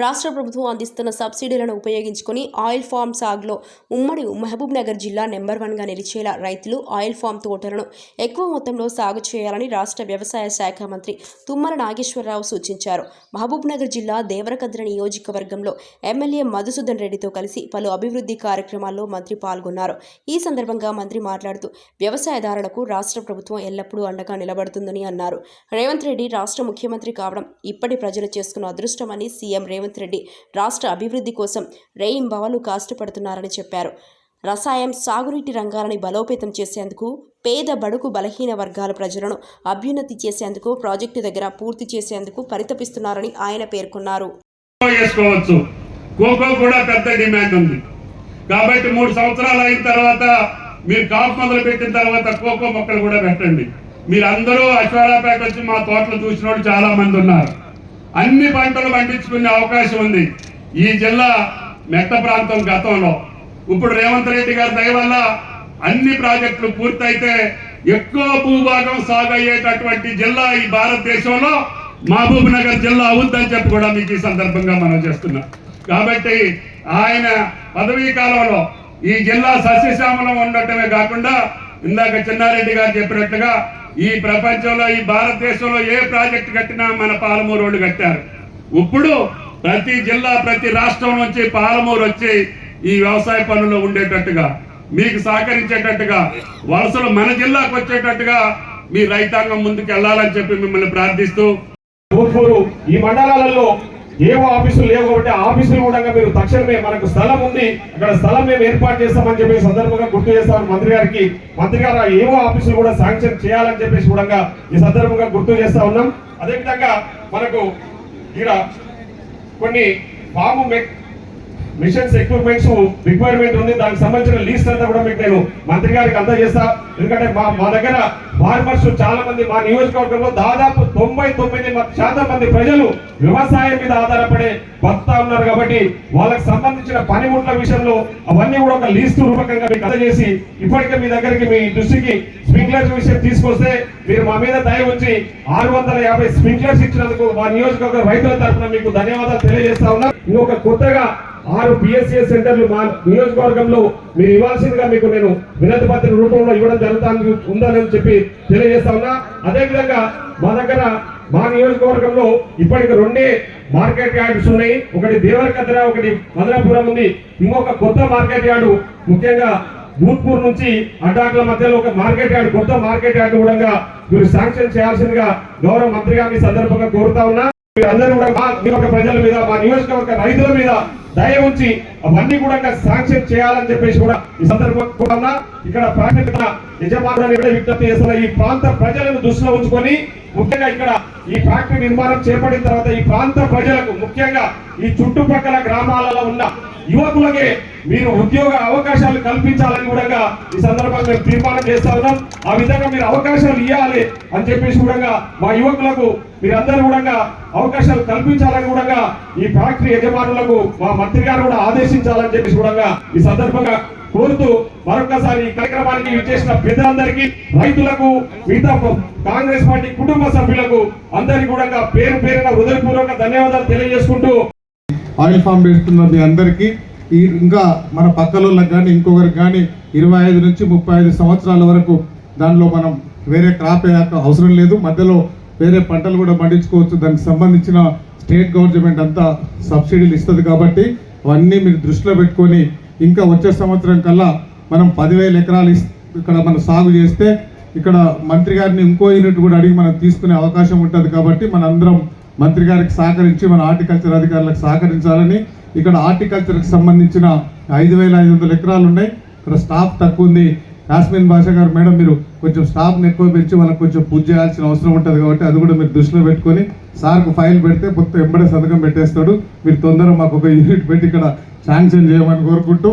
రాష్ట్ర ప్రభుత్వం అందిస్తున్న సబ్సిడీలను ఉపయోగించుకుని ఆయిల్ ఫామ్ సాగులో ఉమ్మడి మహబూబ్ నగర్ జిల్లా నెంబర్ 1గా నిలిచేలా రైతులు ఆయిల్ ఫామ్ తోటలను ఎక్కువ మొత్తంలో సాగు చేయాలని రాష్ట్ర వ్యవసాయ శాఖ మంత్రి తుమ్మల నాగేశ్వరరావు సూచించారు. మహబూబ్ నగర్ జిల్లా దేవరకద్ర నియోజకవర్గంలో ఎమ్మెల్యే మధుసూదన్ రెడ్డితో కలిసి పలు అభివృద్ధి కార్యక్రమాల్లో మంత్రి పాల్గొన్నారు. ఈ సందర్భంగా మంత్రి మాట్లాడుతూ వ్యవసాయదారులకు రాష్ట్ర ప్రభుత్వం ఎల్లప్పుడూ అండగా నిలబడుతుందని అన్నారు. రేవంత్ రెడ్డి రాష్ట్ర ముఖ్యమంత్రి కావడం ఇప్పటి ప్రజలు చేసుకున్న అదృష్టమని సీఎం రేవంత్ రెడ్డి రాష్ట్ర అభివృద్ధి కోసం రేయింబవలు కష్టపడుతున్నారని చెప్పారు. రసాయన సాగునీటి రంగాలని బలోపేతం చేసేందుకు, పేద బడుగు బలహీన వర్గాల ప్రజలను అభ్యున్నతి చేసేందుకు, ప్రాజెక్టు దగ్గర పూర్తి చేసేందుకు పరితపిస్తున్నారని ఆయన పేర్కొన్నారు. కోకో కూడా పెద్ద డిమాండ్ ఉంది కాబట్టి 3 సంవత్సరాలు అయిన తర్వాత మీరు కాపు మొదలు పెట్టిన తర్వాత కోకో మొక్కలు కూడా పెట్టండి. మీరందరూ అశ్వారాపేట వచ్చి మా తోటలు చూసిన వాళ్ళు చాలా మంది ఉన్నారు. అన్ని పంటలు పండించుకునే అవకాశం ఉంది. ఈ జిల్లా మెట్ట ప్రాంతం గతంలో. ఇప్పుడు రేవంత్ రెడ్డి గారి దయ వల్ల అన్ని ప్రాజెక్టులు పూర్తయితే ఎక్కువ భూభాగం సాగు అయ్యేటటువంటి జిల్లా ఈ భారతదేశంలో మహబూబ్ నగర్ జిల్లా అవుద్దని చెప్పి కూడా మీకు ఈ సందర్భంగా మనం చేస్తున్నాం. కాబట్టి ఆయన పదవీ కాలంలో ఈ జిల్లా సస్యశ్యామలం ఉండటమే కాకుండా ఇందాక చిన్నారెడ్డి గారు చెప్పినట్టుగా ఈ ప్రపంచంలో ఈ భారతదేశంలో ఏ ప్రాజెక్టు కట్టినా మన పాలమూరు రోడ్డు కట్టారు. ఇప్పుడు ప్రతి జిల్లా ప్రతి రాష్ట్రం నుంచి పాలమూరు వచ్చి ఈ వ్యవసాయ పనులు ఉండేటట్టుగా మీకు సహకరించేటట్టుగా వలసలు మన జిల్లాకు వచ్చేటట్టుగా మీ రైతాంగం ముందుకు వెళ్ళాలని చెప్పి మిమ్మల్ని ప్రార్థిస్తూ ఈ మండలాలలో ఏవో ఆఫీసులు లేవు కాబట్టి ఆఫీసులు కూడా మీరు తక్షణమే మనకు స్థలం ఉంది, అక్కడ స్థలం మేము ఏర్పాటు చేస్తామని చెప్పి సందర్భంగా గుర్తు చేస్తామని మంత్రి గారు ఏవో ఆఫీసులు కూడా శాంక్షన్ చేయాలని చెప్పేసి కూడా ఈ సందర్భంగా గుర్తు చేస్తా ఉన్నాం. అదేవిధంగా మనకు ఇక్కడ కొన్ని ఫామ్ మిషన్స్ ఎక్విప్మెంట్స్ రిక్వైర్మెంట్ ఉంది. దానికి సంబంధించిన లిస్ట్ అంతా కూడా మీకు నేను మంత్రి గారికి అందజేస్తా. ఎందుకంటే మా దగ్గర ఫార్మర్స్ చాలా మంది, మా నియోజకవర్గంలో దాదాపు 99% మంది ప్రజలు వ్యవసాయం మీద ఆధారపడే బతుకుతా ఉన్నారు. కాబట్టి వాళ్ళకి సంబంధించిన పనిముట్ల విషయంలో అవన్నీ కూడా ఒక లిస్టు రూపకంగా మీకు అందజేసి ఇప్పటికే మీ దగ్గరికి మీ దృష్టికి స్ప్రింక్లర్స్ విషయం తీసుకొస్తే మీరు మా మీద దయ వచ్చి 650 స్ప్రింక్లర్స్ ఇచ్చినందుకు మా నియోజకవర్గ రైతుల తరఫున మీకు ధన్యవాదాలు తెలియజేస్తా ఉన్నా. ఇంకొక కొత్తగా 6 PSCS సెంటర్లు మా నియోజకవర్గంలో మీరు ఇవ్వాల్సిందిగా మీకు నేను వినతి పత్రం రూపంలో ఇవ్వడం జరుగుతుంది ఉందని చెప్పి తెలియజేస్తా ఉన్నా. అదేవిధంగా మా దగ్గర మా నియోజకవర్గంలో ఇప్పటికి 2 మార్కెట్ యార్డ్స్ ఉన్నాయి. ఒకటి దేవరకద్ర, ఒకటి మదనపురం ఉంది. ఇంకొక కొత్త మార్కెట్ యార్డు ముఖ్యంగా భూత్పూర్ నుంచి అడ్డాకుల మధ్యలో ఒక మార్కెట్ యార్డు, కొత్త మార్కెట్ యార్డు కూడా మీరు శాంక్షన్ చేయాల్సిందిగా గౌరవ మంత్రి గారిని సందర్భంగా కోరుతా ఉన్నా. అందరూ కూడా మా నియోజక ప్రజల మీద, మా నియోజకవర్గ రైతుల మీద దయ ఉంచి అవన్నీ కూడా శాంక్షన్ చేయాలని చెప్పేసి కూడా ఈ సందర్భంగా ఇక్కడ ప్రాథమిక యజమానులను విజ్ఞప్తి చేస్తున్న ఈ ప్రాంత ప్రజలను దృష్టిలో ఉంచుకొని ముఖ్యంగా ఇక్కడ ఈ ఫ్యాక్టరీ నిర్మాణం చేపట్టిన తర్వాత ఈ ప్రాంత ప్రజలకు ముఖ్యంగా ఈ చుట్టుపక్కల గ్రామాలలో ఉన్న యువకులకే మీరు ఉద్యోగ అవకాశాలు కల్పించాలని కూడా ఈ సందర్భంగా మేము తీర్మానం చేస్తా ఉన్నాం. ఆ విధంగా మీరు అవకాశాలు ఇవ్వాలి అని చెప్పేసి కూడా మా యువకులకు మీరందరూ కూడా అవకాశాలు కల్పించాలని కూడా ఈ ఫ్యాక్టరీ యజమానులకు మా మంత్రి గారు కూడా ఆదేశించాలని చెప్పేసి కూడా ఈ సందర్భంగా కోరుతూ మరొకసారి ఈ కార్యక్రమానికి విచ్చేసిన పెద్దలందరికీ, రైతులకు, మిగతా కాంగ్రెస్ పార్టీ కుటుంబ సభ్యులకు అందరికీ కూడా పేరు పేరున హృదయపూర్వక ధన్యవాదాలు తెలియజేసుకుంటూ ఆయిల్ ఫామ్ పెడుతున్న మీ అందరికీ, ఇంకా మన పక్కలోళ్ళకి కానీ ఇంకొకరికి కానీ 25 నుంచి 35 సంవత్సరాల వరకు దానిలో మనం వేరే క్రాప్ వేయక అవసరం లేదు. మధ్యలో వేరే పంటలు కూడా పండించుకోవచ్చు. దానికి సంబంధించిన స్టేట్ గవర్నమెంట్ అంతా సబ్సిడీలు ఇస్తుంది. కాబట్టి అవన్నీ మీరు దృష్టిలో పెట్టుకొని ఇంకా వచ్చే సంవత్సరం కల్లా మనం 10,000 ఎకరాలు ఇక్కడ మనం సాగు చేస్తే ఇక్కడ మంత్రి గారిని ఇంకో యూనిట్ కూడా అడిగి మనం తీసుకునే అవకాశం ఉంటుంది. కాబట్టి మనందరం మంత్రి గారికి సహకరించి మన హార్టికల్చర్ అధికారులకు సహకరించాలని, ఇక్కడ హార్టికల్చర్కి సంబంధించిన 5,500 ఎకరాలు ఉన్నాయి. ఇక్కడ స్టాఫ్ తక్కువ ఉంది. యాస్మిన్ భాష గారు మేడం మీరు కొంచెం స్టాఫ్ని ఎక్కువ పెంచి వాళ్ళకి కొంచెం పూజ చేయాల్సిన అవసరం ఉంటుంది. కాబట్టి అది కూడా మీరు దృష్టిలో పెట్టుకొని సార్కు ఫైల్ పెడితే మొత్తం ఎంబడే సంతకం పెట్టేస్తాడు. మీరు తొందరగా మాకు ఒక యూనిట్ పెట్టి ఇక్కడ శాంక్షన్ చేయమని కోరుకుంటూ